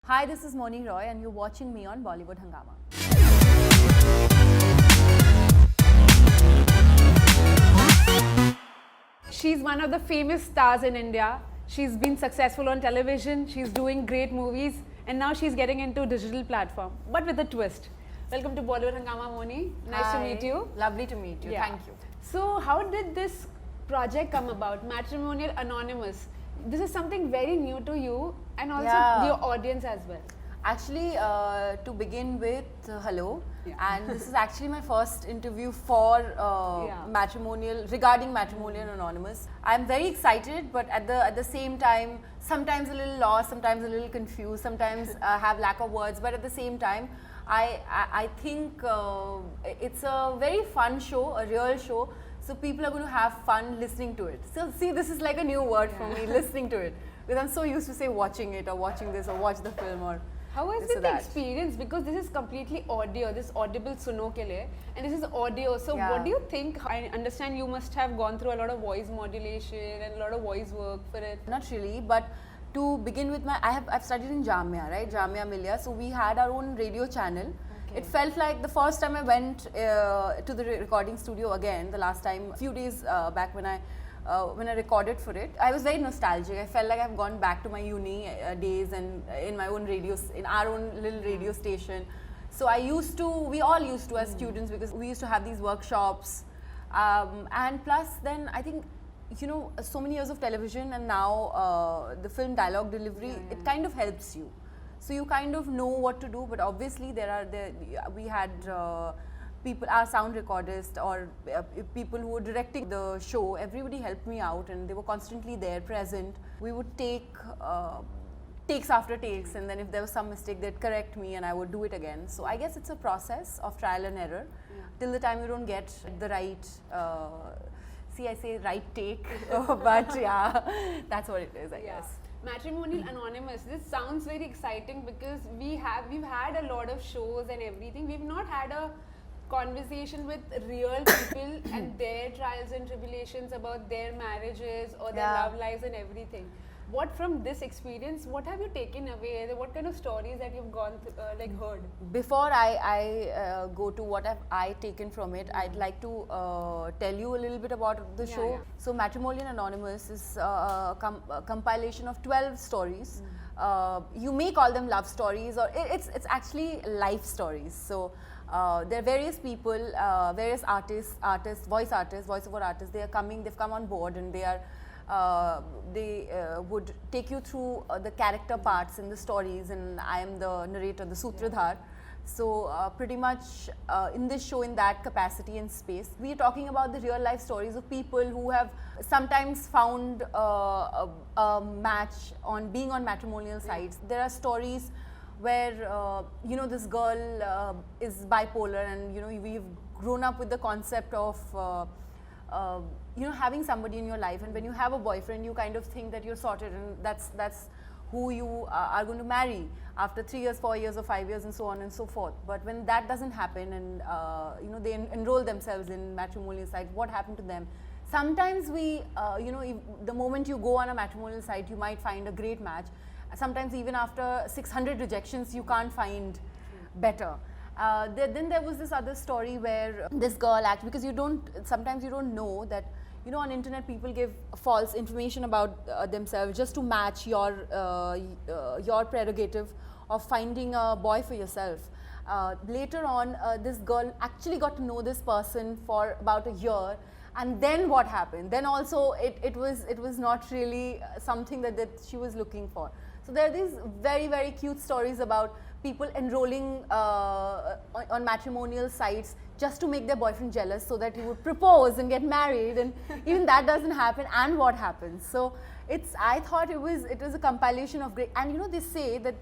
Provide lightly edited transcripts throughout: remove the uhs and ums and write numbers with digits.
Hi, this is Mouni Roy and you're watching me on Bollywood Hungama. She's one of the famous stars in India. She's been successful on television, she's doing great movies, and now she's getting into digital platform, but with a twist. Welcome to Bollywood Hungama, Mouni. Nice to meet you. Lovely to meet you. Yeah. Thank you. So, how did this project come about, Matrimonial Anonymous? This is something very new to you and also your audience as well. Actually, to begin with, hello. And this is actually my first interview for Matrimonial, regarding Matrimonial Anonymous. I'm very excited, but at the same time, sometimes a little lost, sometimes a little confused, sometimes have lack of words. But at the same time, I think it's a very fun show, a real show. So people are going to have fun listening to it. So see, this is like a new word for me, listening to it. Because I'm so used to say watching it or watching this or watch the film or how has been the experience? Because this is completely audio, this Audible Suno ke liye, and this is audio. So what do you think? I understand you must have gone through a lot of voice modulation and a lot of voice work for it. Not really, but to begin with, I've studied in Jamia, right? Jamia Millia. So we had our own radio channel. It felt like the first time I went to the recording studio again, the last time, a few days back when I recorded for it, I was very nostalgic. I felt like I've gone back to my uni days and in my own radio, in our own little radio station. So we all used to as students, because we used to have these workshops. And plus then I think, you know, so many years of television and now the film dialogue delivery, it kind of helps you. So you kind of know what to do, but obviously we had people, our sound recordists or people who were directing the show, everybody helped me out and they were constantly there, present. We would take takes after takes, and then if there was some mistake, they'd correct me and I would do it again. So I guess it's a process of trial and error till the time you don't get the right, I say right take, but yeah, that's what it is, I guess. Matrimonial Anonymous, this sounds very exciting because we've had a lot of shows and everything. We've not had a conversation with real people and their trials and tribulations about their marriages or their love lives and everything. What from this experience, what have you taken away? What kind of stories that you've gone heard? Before I go to what have I taken from it, I'd like to tell you a little bit about the show. So Matrimonial Anonymous is a compilation of 12 stories. You may call them love stories, or it's actually life stories. So there are various people, various artists, voiceover artists. They've come on board, and they would take you through the character parts in the stories, and I am the narrator, the Sutradhar. So pretty much in this show, in that capacity and space, we are talking about the real life stories of people who have sometimes found a match on being on matrimonial sites. There are stories where you know, this girl is bipolar, and you know, we've grown up with the concept of you know, having somebody in your life, and when you have a boyfriend, you kind of think that you're sorted and that's who you are going to marry after 3 years, 4 years or 5 years and so on and so forth. But when that doesn't happen and you know, they enroll themselves in matrimonial site, what happened to them? Sometimes we, you know, the moment you go on a matrimonial site, you might find a great match. Sometimes even after 600 rejections, you can't find better. Then there was this other story where this girl actually, because sometimes you don't know that, you know, on internet people give false information about themselves just to match your prerogative of finding a boy for yourself. Later on, this girl actually got to know this person for about a year, and then what happened? Then also it was not really something that she was looking for. So there are these very, very cute stories about people enrolling on matrimonial sites just to make their boyfriend jealous so that he would propose and get married, and even that doesn't happen, and what happens. So I thought it was a compilation of great, and you know, they say that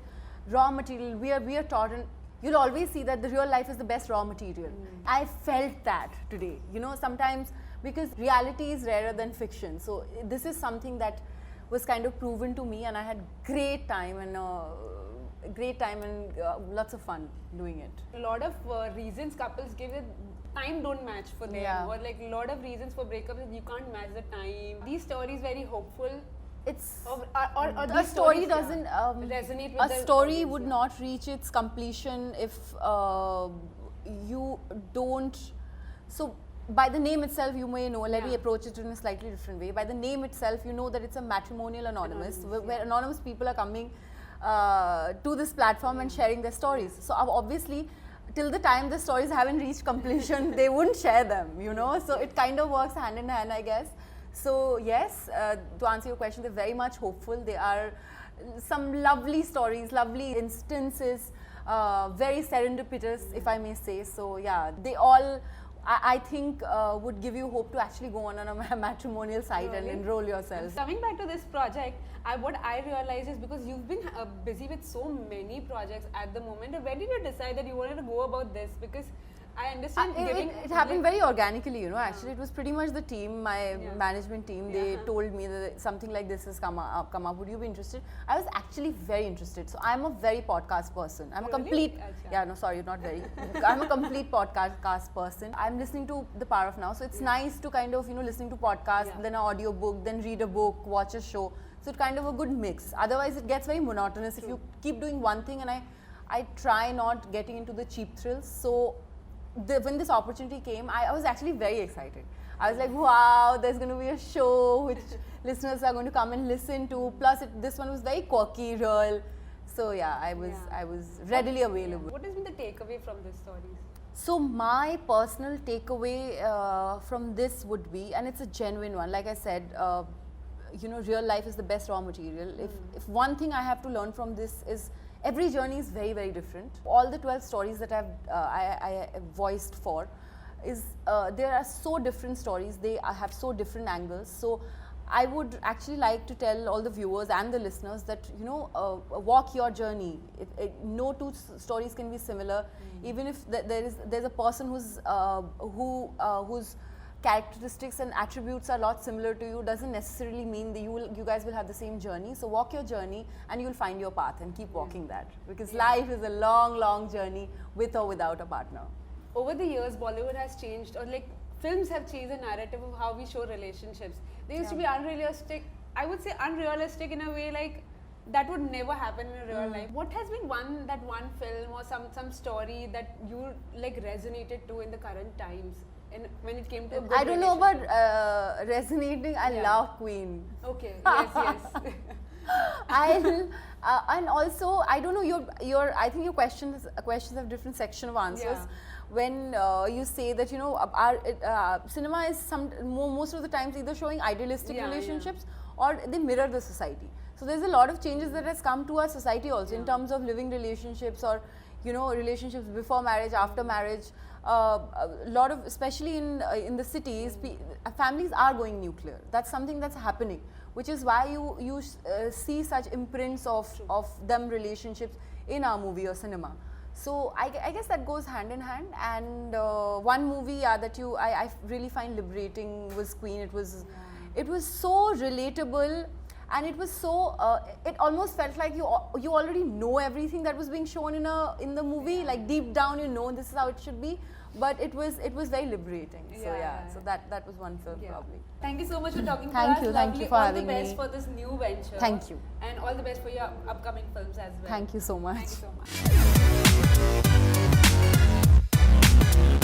raw material, we are taught, and you'll always see that the real life is the best raw material. I felt that today, you know, sometimes, because reality is rarer than fiction. So this is something that was kind of proven to me, and I had great time and lots of fun doing it. A lot of reasons couples give it, time don't match for them, or like a lot of reasons for breakups is you can't match the time. These stories very hopeful, it's or a these story stories, doesn't resonate with a the story audience, would not reach its completion if you don't. So by the name itself you may know, let me Yeah. approach it in a slightly different way. By the name itself you know that it's a matrimonial anonymous, where anonymous people are coming to this platform and sharing their stories. So obviously till the time the stories haven't reached completion they wouldn't share them, you know, so it kind of works hand in hand, I guess. So yes, to answer your question, they're very much hopeful. There are some lovely stories, lovely instances, very serendipitous, if I may say. So yeah, they all, I think, would give you hope to actually go on a matrimonial site and Really? enroll yourself. Coming back to this project, what I realized is because you've been busy with so many projects at the moment, when did you decide that you wanted to go about this? Because I understand It happened very organically, you know. Actually, it was pretty much the team, my Yeah. management team. They told me that something like this has come up. Would you be interested? I was actually very interested. So I'm a very podcast person. I'm a Really? complete. Acha. Yeah, no, sorry, not very. I'm a complete podcast person. I'm listening to The Power of Now. So it's nice to kind of, you know, listening to podcasts, then an audio book, then read a book, watch a show. So it's kind of a good mix. Otherwise, it gets very monotonous if you keep doing one thing. And I try not getting into the cheap thrills. So when this opportunity came, I was actually very excited. I was like, wow, there's going to be a show which listeners are going to come and listen to. Plus, this one was very quirky, real. So yeah, I was readily available. What has been the takeaway from this stories? So my personal takeaway from this would be, and it's a genuine one, like I said, you know, real life is the best raw material. If one thing I have to learn from this is, every journey is very, very different. All the 12 stories that I voiced for, there are so different stories. They have so different angles. So I would actually like to tell all the viewers and the listeners that, you know, walk your journey. No two stories can be similar. Even if there's a person whose characteristics and attributes are a lot similar to you, doesn't necessarily mean that you guys will have the same journey. So walk your journey and you'll find your path and keep walking that, because life is a long, long journey with or without a partner. Over the years, Bollywood has changed, or like films have changed the narrative of how we show relationships. They used to be unrealistic. I would say unrealistic in a way, like that would never happen in a real life. What has been one film or some story that you like resonated to in the current times? And when it came to a good I don't know about relationship? resonating. I love Queen. Okay, yes. And also, I don't know, your I think your questions have different section of answers. Yeah. When you say that, you know, our cinema is most of the times either showing idealistic relationships or they mirror the society. So there's a lot of changes that has come to our society also in terms of living relationships, or, you know, relationships before marriage, after marriage. A lot of, especially in the cities, families are going nuclear. That's something that's happening, which is why you see such imprints of them relationships in our movie or cinema. So I guess that goes hand in hand. And one movie that I really find liberating was Queen. It was so relatable. And it was so, it almost felt like you already know everything that was being shown in the movie. Like deep down, you know this is how it should be. But it was very liberating. So so that was one film probably. Thank you so much for talking to us. Thank you Lovely. for having All the best me. for this new venture. Thank you. And all the best for your upcoming films as well. Thank you so much. Thank you so much.